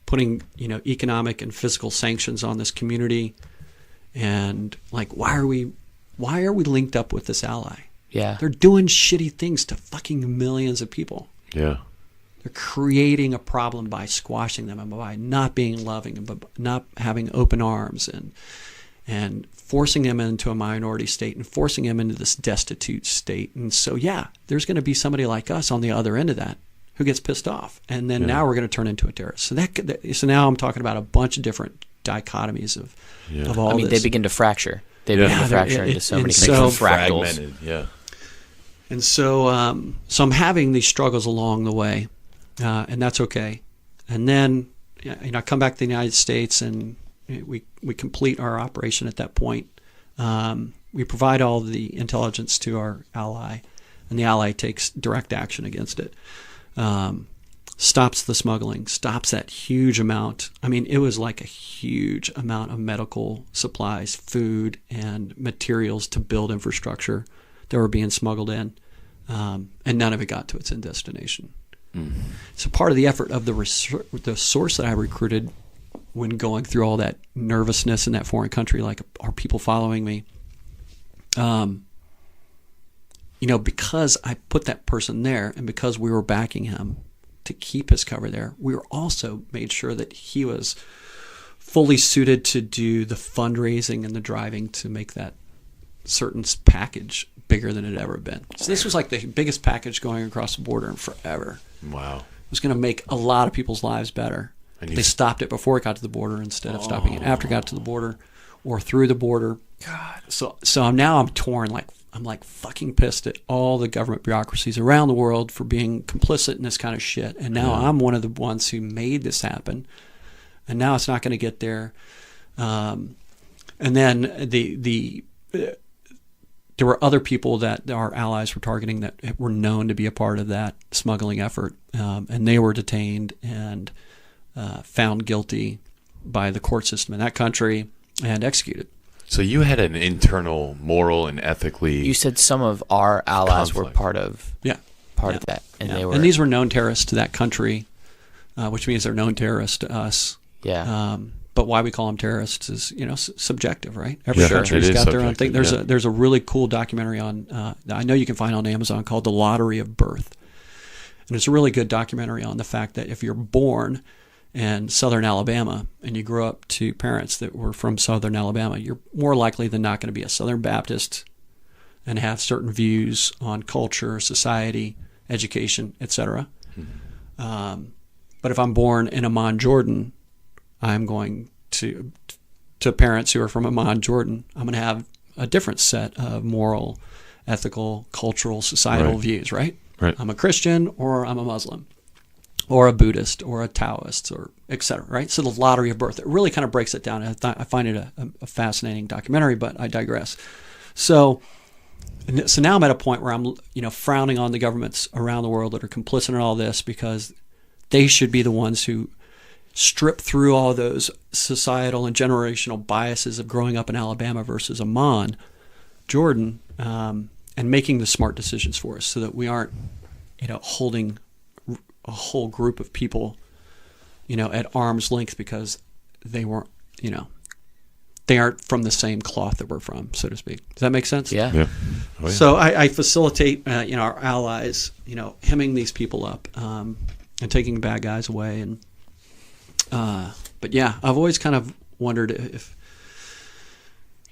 S3: putting economic and physical sanctions on this community, and like why are we linked up with this ally?
S1: Yeah.
S3: They're doing shitty things to fucking millions of people.
S4: Yeah.
S3: They're creating a problem by squashing them and by not being loving and by not having open arms and forcing them into a minority state and forcing them into this destitute state. And so, there's going to be somebody like us on the other end of that who gets pissed off. And then now we're going to turn into a terrorist. So now I'm talking about a bunch of different dichotomies of all this.
S1: They begin to fracture. They begin to fracture into so many different fractals.
S4: Fragmented, yeah.
S3: And so I'm having these struggles along the way, and that's okay. And then I come back to the United States, and we complete our operation at that point. We provide all the intelligence to our ally, and the ally takes direct action against it. Stops the smuggling, stops that huge amount. I mean, it was like a huge amount of medical supplies, food, and materials to build infrastructure that were being smuggled in, and none of it got to its end destination. So part of the effort of the source that I recruited when going through all that nervousness in that foreign country, like, are people following me? Because I put that person there, and because we were backing him to keep his cover there, we were also made sure that he was fully suited to do the fundraising and the driving to make that certain package bigger than it had ever been. So this was like the biggest package going across the border in forever.
S4: Wow.
S3: It was going to make a lot of people's lives better.
S4: And
S3: they stopped it before it got to the border instead of stopping it after it got to the border or through the border.
S4: God.
S3: So now I'm torn. I'm like fucking pissed at all the government bureaucracies around the world for being complicit in this kind of shit. And now I'm one of the ones who made this happen. And now it's not going to get there. And then there were other people that our allies were targeting that were known to be a part of that smuggling effort. And they were detained and found guilty by the court system in that country and executed.
S4: So you had an internal moral and ethically...
S1: You said some of our allies were part of that. And
S3: these were known terrorists to that country, which means they're known terrorists to us.
S1: Yeah.
S3: But why we call them terrorists is, subjective, right? Every country's
S4: it is
S3: got their own thing.
S4: subjective,
S3: There's a really cool documentary on, I know you can find on Amazon, called The Lottery of Birth. And it's a really good documentary on the fact that if you're born in southern Alabama and you grow up to parents that were from southern Alabama, you're more likely than not going to be a Southern Baptist and have certain views on culture, society, education, etc. But if I'm born in Amman, Jordan, I'm going to parents who are from Amman, Jordan, I'm going to have a different set of moral, ethical, cultural, societal views, right? I'm a Christian, or I'm a Muslim, or a Buddhist, or a Taoist, or etc. Right? So the lottery of birth, it really kind of breaks it down. I find it a fascinating documentary, but I digress. So And so now I'm at a point where I'm, frowning on the governments around the world that are complicit in all this, because they should be the ones who strip through all those societal and generational biases of growing up in Alabama versus Amman, Jordan, and making the smart decisions for us, so that we aren't, holding a whole group of people, at arm's length because they weren't, they aren't from the same cloth that we're from, so to speak. Does that make sense?
S1: Yeah.
S4: Yeah. Oh, yeah.
S3: So I facilitate, our allies, hemming these people up, and taking bad guys away. And but yeah, I've always kind of wondered if,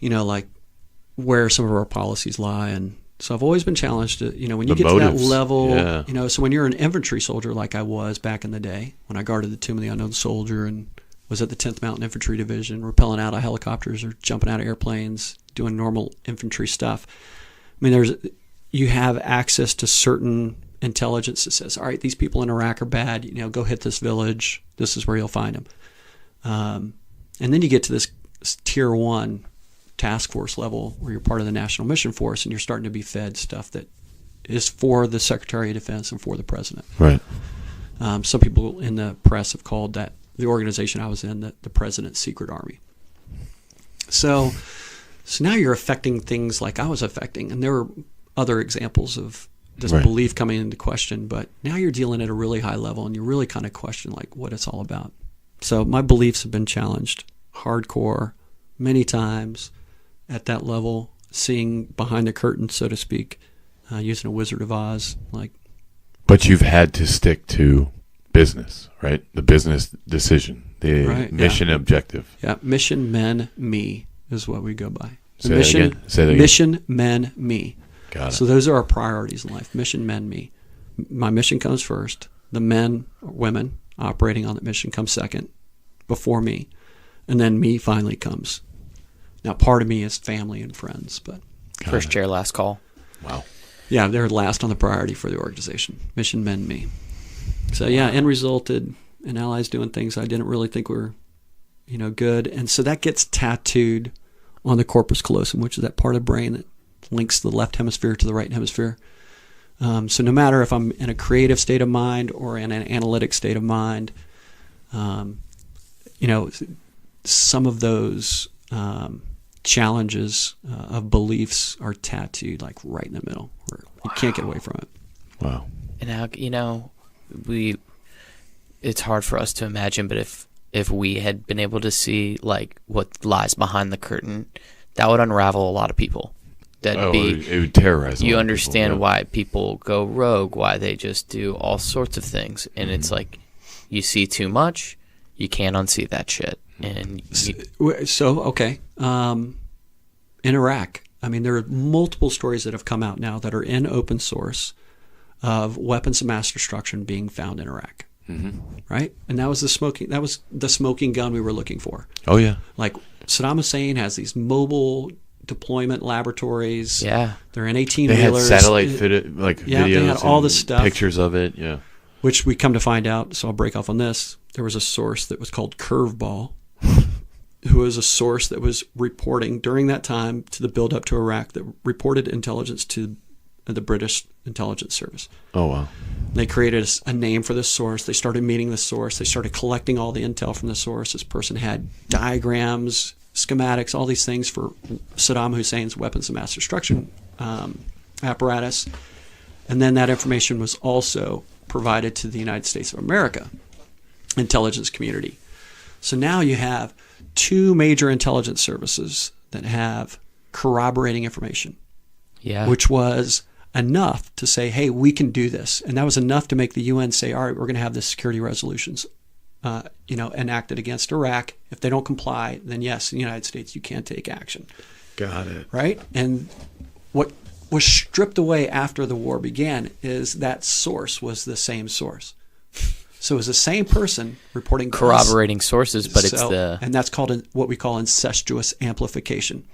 S3: like where some of our policies lie. And so I've always been challenged to, when you
S4: The
S3: get
S4: motives.
S3: to that level,
S4: Yeah.
S3: so when you're an infantry soldier like I was back in the day, when I guarded the Tomb of the Unknown Soldier and was at the 10th Mountain Infantry Division, rappelling out of helicopters or jumping out of airplanes, doing normal infantry stuff. I mean, you have access to certain intelligence that says, all right, these people in Iraq are bad, go hit this village. This is where you'll find them. And then you get to this tier 1 task force level where you're part of the National Mission Force and you're starting to be fed stuff that is for the Secretary of Defense and for the President.
S4: Right.
S3: Some people in the press have called that, the organization I was in, the President's Secret Army. So now you're affecting things like I was affecting, and there were other examples of this
S4: Right.
S3: belief coming into question, but now you're dealing at a really high level and you really kind of question like what it's all about. So my beliefs have been challenged hardcore many times at that level, seeing behind the curtain, so to speak, using a Wizard of Oz.
S4: But you've had to stick to business, right? The business decision, the
S3: Right,
S4: mission objective.
S3: Yeah, mission, men, me is what we go by.
S4: Say that
S3: mission,
S4: again. Say that again.
S3: Mission, men, me.
S4: Got it.
S3: So those are our priorities in life. Mission, men, me. My mission comes first. The men or women operating on that mission comes second, before me. And then me finally comes. Now, part of me is family and friends, but
S1: First chair, last call.
S4: Wow.
S3: yeah, they're last on the priority for the organization. Mission, men, me. So yeah, end resulted in allies doing things I didn't really think were, good. And so that gets tattooed on the corpus callosum, which is that part of the brain that links the left hemisphere to the right hemisphere. So no matter if I'm in a creative state of mind or in an analytic state of mind, some of those challenges of beliefs are tattooed like right in the middle, where you can't get away from it.
S4: Wow.
S1: And how, it's hard for us to imagine, but if we had been able to see like what lies behind the curtain, that would unravel a lot of people. It
S4: would terrorize.
S1: You understand why people go rogue, why they just do all sorts of things, and it's like you see too much, you can't unsee that shit. And
S3: okay, in Iraq, I mean, there are multiple stories that have come out now that are in open source of weapons of mass destruction being found in Iraq.
S4: Mm-hmm.
S3: Right, and that was the smoking gun we were looking for.
S4: Oh yeah.
S3: Like Saddam Hussein has these mobile deployment laboratories.
S1: yeah,
S3: they're in 18
S4: They had
S3: wheelers.
S4: satellite videos.
S3: They had all
S4: and
S3: this stuff,
S4: pictures of it. Yeah.
S3: which we come to find out. So I'll break off on this. There was a source that was called Curveball, who was a source that was reporting during that time to the build up to Iraq, that reported intelligence to the British intelligence service.
S4: Oh wow.
S3: They created a name for this source. They started meeting the source. They started collecting all the intel from the source. This person had diagrams, schematics, all these things for Saddam Hussein's weapons of mass destruction apparatus. And then that information was also provided to the United States of America intelligence community. So now you have two major intelligence services that have corroborating information,
S1: yeah,
S3: which was enough to say, hey, we can do this. And that was enough to make the UN say, all right, we're going to have the security resolutions enacted against Iraq. If they don't comply, then yes, in the United States, you can take action.
S4: Got it.
S3: Right? And what was stripped away after the war began is that source was the same source. So it was the same person reporting
S1: corroborating sources, but and
S3: that's called what we call incestuous amplification.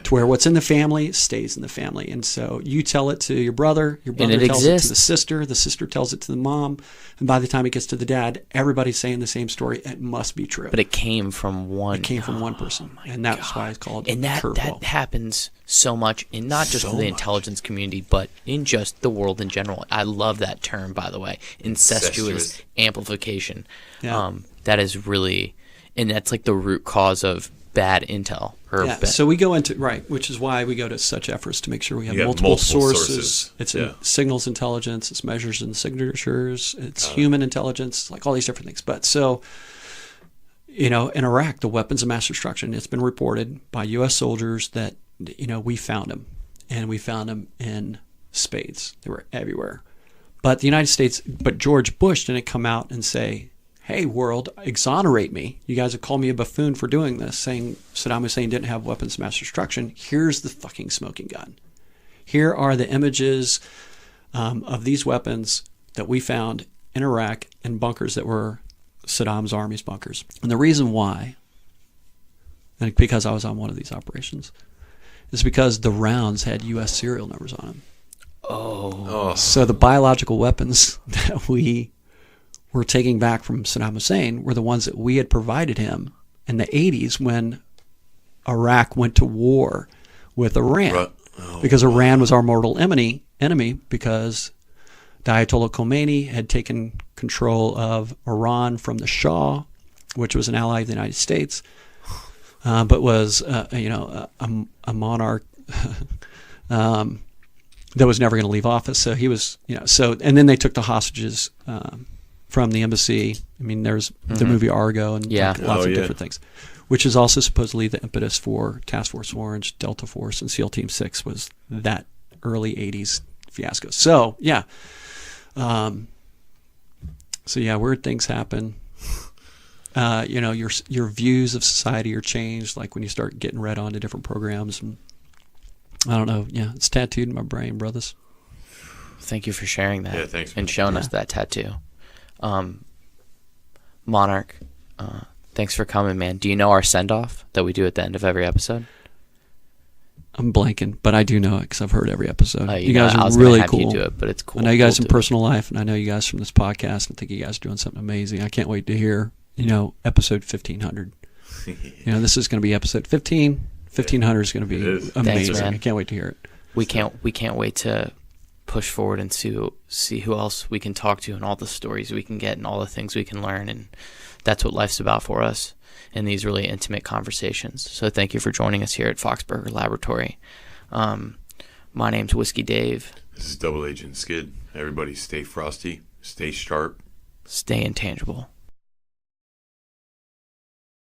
S3: to where what's in the family stays in the family. And so you tell it to your brother tells it to the sister tells it to the mom, and by the time it gets to the dad, everybody's saying the same story. It must be true.
S1: But it came from one.
S3: Person, and that's why it's called
S1: curveball. That happens so much, in not just the intelligence community, but in just the world in general. I love that term, by the way, incestuous amplification.
S3: Yeah.
S1: That is really, and that's like the root cause of bad intel.
S3: So we go into, which is why we go to such efforts to make sure we have multiple sources. It's in signals intelligence, it's measures and signatures, it's human intelligence, like all these different things. But so, in Iraq, the weapons of mass destruction, it's been reported by U.S. soldiers that, we found them, and we found them in spades. They were everywhere. But the United States, George Bush didn't come out and say, hey, world, exonerate me. You guys have called me a buffoon for doing this, saying Saddam Hussein didn't have weapons of mass destruction. Here's the fucking smoking gun. Here are the images of these weapons that we found in Iraq in bunkers that were Saddam's army's bunkers. And the reason why, and because I was on one of these operations, is because the rounds had U.S. serial numbers on them.
S1: Oh.
S3: So the biological weapons that we were taking back from Saddam Hussein were the ones that we had provided him in the 80s when Iraq went to war with Iran. Because Iran was our mortal enemy because the Ayatollah Khomeini had taken control of Iran from the Shah, which was an ally of the United States, but was a monarch that was never going to leave office. So he was, and then they took the hostages from the embassy. I mean, there's the movie Argo and lots of different things, which is also supposedly the impetus for Task Force Orange, Delta Force, and SEAL Team 6 was that early 80s fiasco. So, weird things happen. Your views of society are changed, like when you start getting read on to different programs. And I don't know. Yeah, it's tattooed in my brain, brothers.
S1: Thank you for sharing that.
S2: Yeah, thanks.
S1: And showing us that tattoo. Monarch, thanks for coming, man. Do you know our send-off that we do at the end of every episode?
S3: I'm blanking, but I do know it because I've heard every episode.
S1: You
S3: guys
S1: are
S3: really cool.
S1: You do it, but it's cool.
S3: I know you guys in personal life, and I know you guys from this podcast. I think you guys are doing something amazing. I can't wait to hear, episode 1500. This is going to be episode 15. 1500 is going to be amazing.
S1: Thanks, man.
S3: I can't wait to hear it.
S1: We can't wait to push forward and see who else we can talk to and all the stories we can get and all the things we can learn, and that's what life's about for us in these really intimate conversations. So thank you for joining us here at Foxburger Laboratory. My name's Whiskey Dave.
S2: This is Double Agent Skid. Everybody stay frosty, stay sharp,
S1: stay intangible.